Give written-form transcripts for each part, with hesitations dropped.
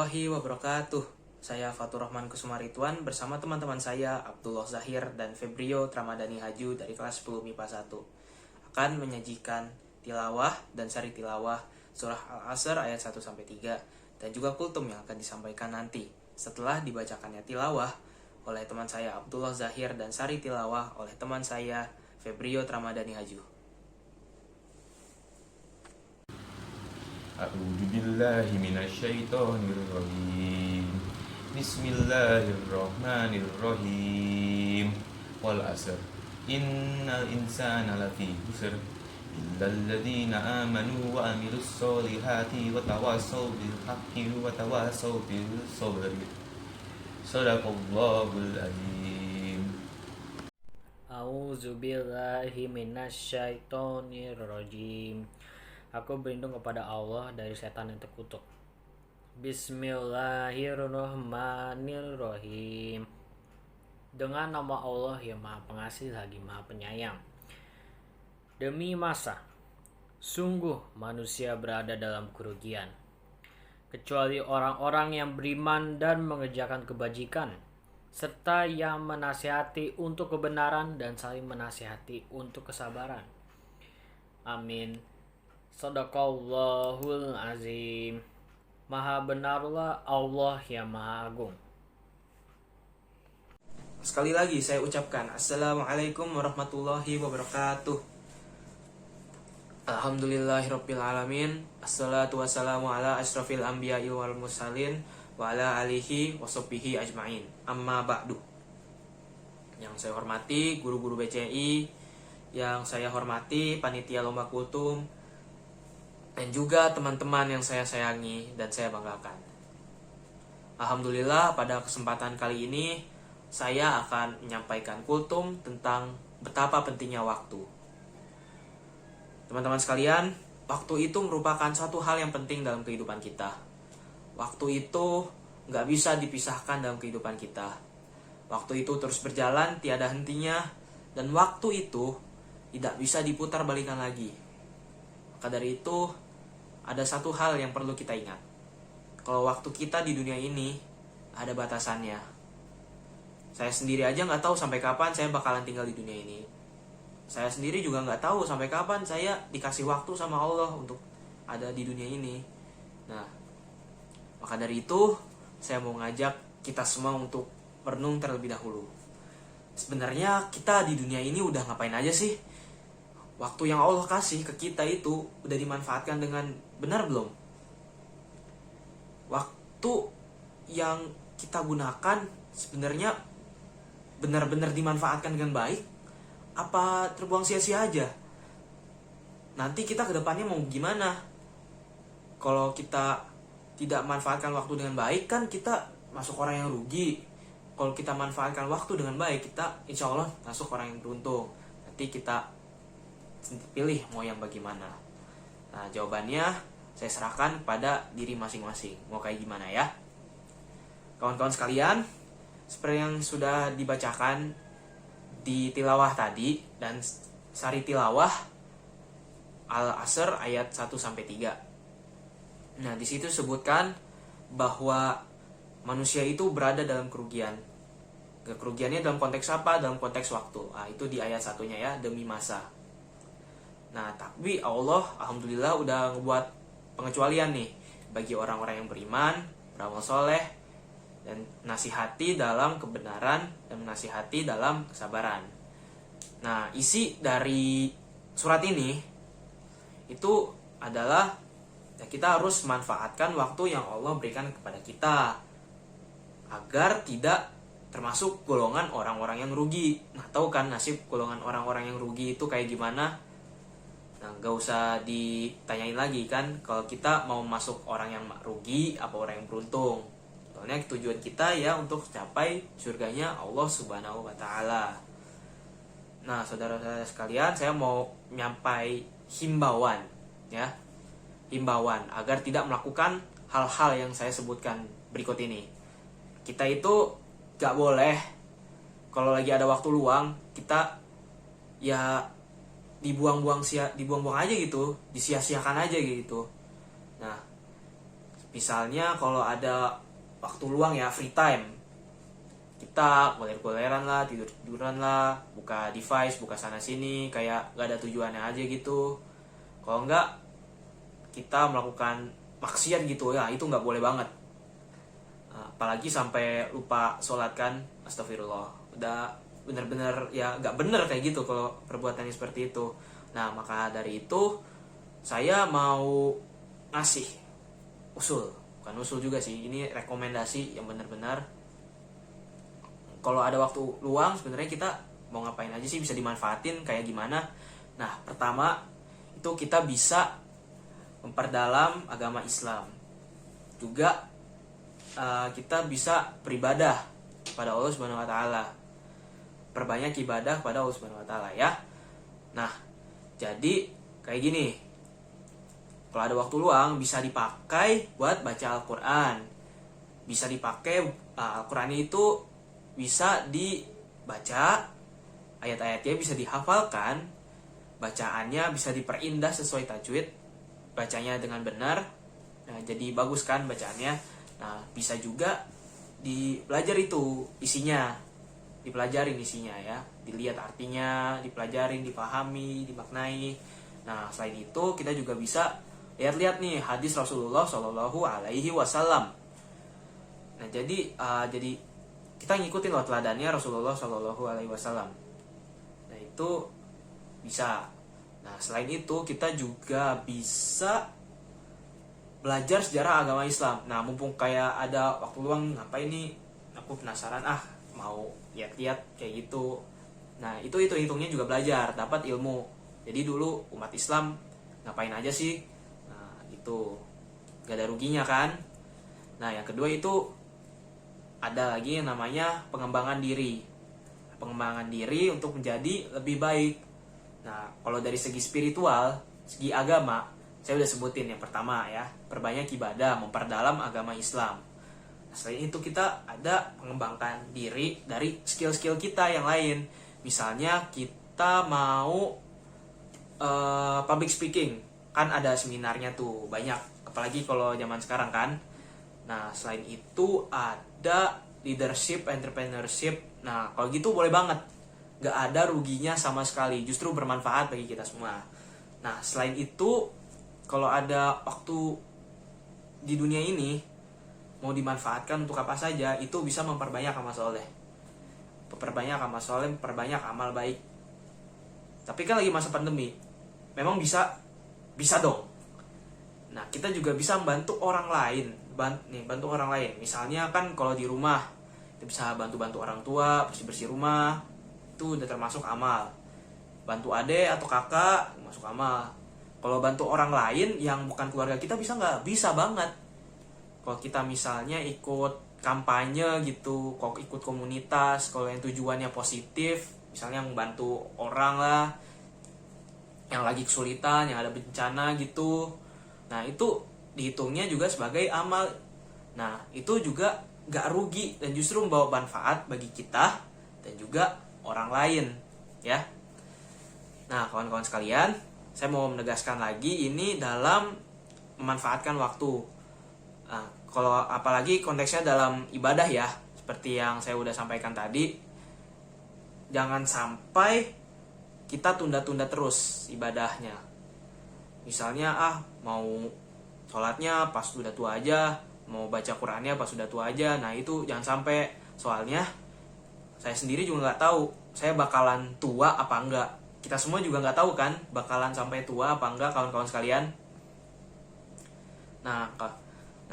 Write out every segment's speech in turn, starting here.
warahmatullahi wabarakatuh. Saya Fatur Rahman Kusumarituan bersama teman-teman saya Abdullah Zahir dan Febrio Tramadani Haju dari kelas 10 MIPA 1 akan menyajikan tilawah dan sari tilawah surah Al-Asr ayat 1-3 dan juga kultum yang akan disampaikan nanti setelah dibacakannya tilawah oleh teman saya Abdullah Zahir dan sari tilawah oleh teman saya Febrio Tramadani Haju. A'udzu billahi minasyaitonir rajim. Bismillahirrahmanirrahim. Wal 'asr. Innal insana lafi khusr illal ladzina amanu wa 'amilus solihati wa tawassaw bil haqqi wa tawassaw bis sabri. Shadaqallahul azim. A'udzu billahi minasyaitonir rajim. Aku berlindung kepada Allah dari setan yang terkutuk. Bismillahirrahmanirrahim. Dengan nama Allah yang Maha Pengasih lagi Maha Penyayang. Demi masa, sungguh manusia berada dalam kerugian, kecuali orang-orang yang beriman dan mengerjakan kebajikan, serta yang menasihati untuk kebenaran dan saling menasihati untuk kesabaran. Amin. Shadaqallahul azim. Maha benarlah Allah yang Maha Agung. Sekali lagi saya ucapkan Assalamualaikum warahmatullahi wabarakatuh. Alhamdulillahirabbil alamin. Assalatu wassalamu ala asyrafil anbiya'i wal mursalin wa ala alihi washabbihi ajmain. Amma ba'du. Yang saya hormati guru-guru BCI, yang saya hormati panitia lomba kultum, dan juga teman-teman yang saya sayangi dan saya banggakan. Alhamdulillah pada kesempatan kali ini saya akan menyampaikan kultum tentang betapa pentingnya waktu. Teman-teman sekalian, waktu itu merupakan satu hal yang penting dalam kehidupan kita. Waktu itu nggak bisa dipisahkan dalam kehidupan kita. Waktu itu terus berjalan tiada hentinya, dan waktu itu tidak bisa diputar balikan lagi. Maka dari itu ada satu hal yang perlu kita ingat. Kalau waktu kita di dunia ini ada batasannya. Saya sendiri aja nggak tahu sampai kapan saya bakalan tinggal di dunia ini. Saya sendiri juga nggak tahu sampai kapan saya dikasih waktu sama Allah untuk ada di dunia ini. Nah, maka dari itu saya mau ngajak kita semua untuk merenung terlebih dahulu. Sebenarnya kita di dunia ini udah ngapain aja sih? Waktu yang Allah kasih ke kita itu udah dimanfaatkan dengan benar belum? Waktu yang kita gunakan sebenarnya benar-benar dimanfaatkan dengan baik? Apa terbuang sia-sia aja? Nanti kita ke depannya mau gimana? Kalau kita tidak manfaatkan waktu dengan baik, kan kita masuk orang yang rugi. Kalau kita manfaatkan waktu dengan baik, kita insya Allah masuk orang yang beruntung. Nanti kita pilih mau yang bagaimana. Nah, jawabannya saya serahkan pada diri masing-masing. Mau kayak gimana ya? Kawan-kawan sekalian, seperti yang sudah dibacakan di tilawah tadi dan sari tilawah Al-Asr ayat 1-3. Nah, di situ sebutkan bahwa manusia itu berada dalam kerugian. Kerugiannya dalam konteks apa? Dalam konteks waktu. Nah, itu di ayat 1-nya ya, demi masa. Nah, tapi Allah alhamdulillah udah ngebuat pengecualian nih bagi orang-orang yang beriman, beramal soleh, dan nasihati dalam kebenaran dan nasihati dalam kesabaran. Nah, isi dari surat ini itu adalah ya, kita harus manfaatkan waktu yang Allah berikan kepada kita agar tidak termasuk golongan orang-orang yang rugi. Nah, tahu kan nasib golongan orang-orang yang rugi itu kayak gimana? Nah, gak usah ditanyain lagi kan kalau kita mau masuk orang yang rugi apa orang yang beruntung. Soalnya tujuan kita ya untuk capai surganya Allah Subhanahu wa Ta'ala. Nah, saudara-saudara sekalian, saya mau nyampai himbauan ya. Himbauan agar tidak melakukan hal-hal yang saya sebutkan berikut ini. Kita itu gak boleh kalau lagi ada waktu luang kita ya dibuang-buang aja gitu, disia-siakan aja gitu. Nah, Misalnya kalau ada waktu luang ya, free time, kita goler-goleran lah, tidur-tiduran lah, buka device, buka sana sini, kayak gak ada tujuannya aja gitu. Kalau enggak, kita melakukan maksiat gitu ya, itu nggak boleh banget. Apalagi sampai lupa sholat kan, astagfirullah. Udah bener-bener ya nggak bener kayak gitu kalau perbuatannya seperti itu. Nah, maka dari itu saya mau ngasih usul, bukan usul juga sih, ini rekomendasi yang benar-benar. Kalau ada waktu luang sebenarnya kita mau ngapain aja sih, bisa dimanfaatin kayak gimana. Nah, pertama itu kita bisa memperdalam agama Islam. Juga kita bisa beribadah kepada Allah Subhanahu wa taala. Perbanyak ibadah kepada Allah Subhanahu wa taala ya. Nah, jadi kayak gini. Kalau ada waktu luang bisa dipakai buat baca Al-Qur'an. Bisa dipakai Al-Qur'an itu bisa dibaca, ayat-ayatnya bisa dihafalkan, bacaannya bisa diperindah sesuai tajwid, bacanya dengan benar. Nah, jadi bagus kan bacaannya. Nah, bisa juga dipelajari itu isinya, dipelajarin isinya ya, dilihat artinya, dipelajarin, dipahami, dimaknai. Nah, selain itu kita juga bisa lihat-lihat nih hadis Rasulullah Shallallahu Alaihi Wasallam. Nah, jadi kita ngikutin loh teladannya Rasulullah Shallallahu Alaihi Wasallam. Nah, itu bisa. Nah, selain itu kita juga bisa belajar sejarah agama Islam. Nah, mumpung kayak ada waktu luang, ngapain nih? Aku penasaran, mau lihat-lihat kayak gitu. Nah, itu hitungnya juga belajar, dapat ilmu. Jadi dulu umat Islam ngapain aja sih? Nah, itu gak ada ruginya kan? Nah, yang kedua itu ada lagi yang namanya pengembangan diri. Pengembangan diri untuk menjadi lebih baik. Nah, kalau dari segi spiritual, segi agama, saya udah sebutin yang pertama ya, perbanyak ibadah, memperdalam agama Islam. Nah, selain itu kita ada mengembangkan diri dari skill-skill kita yang lain. Misalnya kita mau public speaking, kan ada seminarnya tuh banyak, apalagi kalau zaman sekarang kan. Nah, selain itu ada leadership, entrepreneurship. Nah, kalau gitu boleh banget, gak ada ruginya sama sekali, justru bermanfaat bagi kita semua. Nah, selain itu kalau ada waktu di dunia ini mau dimanfaatkan untuk apa saja, itu bisa memperbanyak amal soleh. Memperbanyak amal soleh, memperbanyak amal baik. Tapi kan lagi masa pandemi, memang bisa dong. Nah, kita juga bisa membantu orang lain. Bantu orang lain. Misalnya kan kalau di rumah, kita bisa bantu orang tua, bersih-bersih rumah, itu udah termasuk amal. Bantu adek atau kakak, masuk amal. Kalau bantu orang lain yang bukan keluarga kita bisa nggak? Bisa banget. Kalau kita misalnya ikut kampanye gitu, kalau ikut komunitas, kalau yang tujuannya positif, misalnya membantu orang lah, yang lagi kesulitan, yang ada bencana gitu. Nah, itu dihitungnya juga sebagai amal. Nah, itu juga nggak rugi dan justru membawa manfaat bagi kita dan juga orang lain, ya. Nah, kawan-kawan sekalian, saya mau menegaskan lagi ini dalam memanfaatkan waktu. Nah, kalau apalagi konteksnya dalam ibadah ya, seperti yang saya udah sampaikan tadi, jangan sampai kita tunda-tunda terus ibadahnya. Misalnya mau sholatnya pas udah tua aja, mau baca Qur'annya pas udah tua aja. Nah, itu jangan sampai, soalnya saya sendiri juga nggak tahu saya bakalan tua apa enggak. Kita semua juga nggak tahu kan bakalan sampai tua apa enggak, kawan-kawan sekalian. Nah,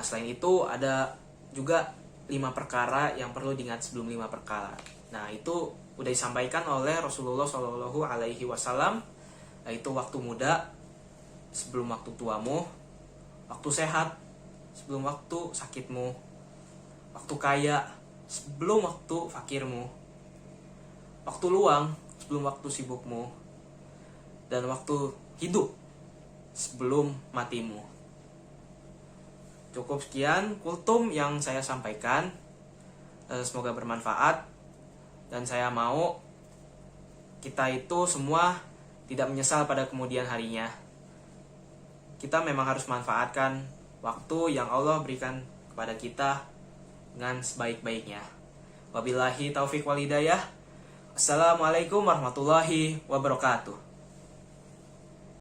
selain itu ada juga 5 perkara yang perlu diingat sebelum 5 perkara. Nah, itu udah disampaikan oleh Rasulullah Shallallahu Alaihi Wasallam, yaitu waktu muda sebelum waktu tuamu, waktu sehat sebelum waktu sakitmu, waktu kaya sebelum waktu fakirmu, waktu luang sebelum waktu sibukmu, dan waktu hidup sebelum matimu. Cukup sekian kultum yang saya sampaikan. Semoga bermanfaat, dan saya mau kita itu semua tidak menyesal pada kemudian harinya. Kita memang harus manfaatkan waktu yang Allah berikan kepada kita dengan sebaik-baiknya. Wabillahi taufik wal hidayah. Assalamualaikum warahmatullahi wabarakatuh.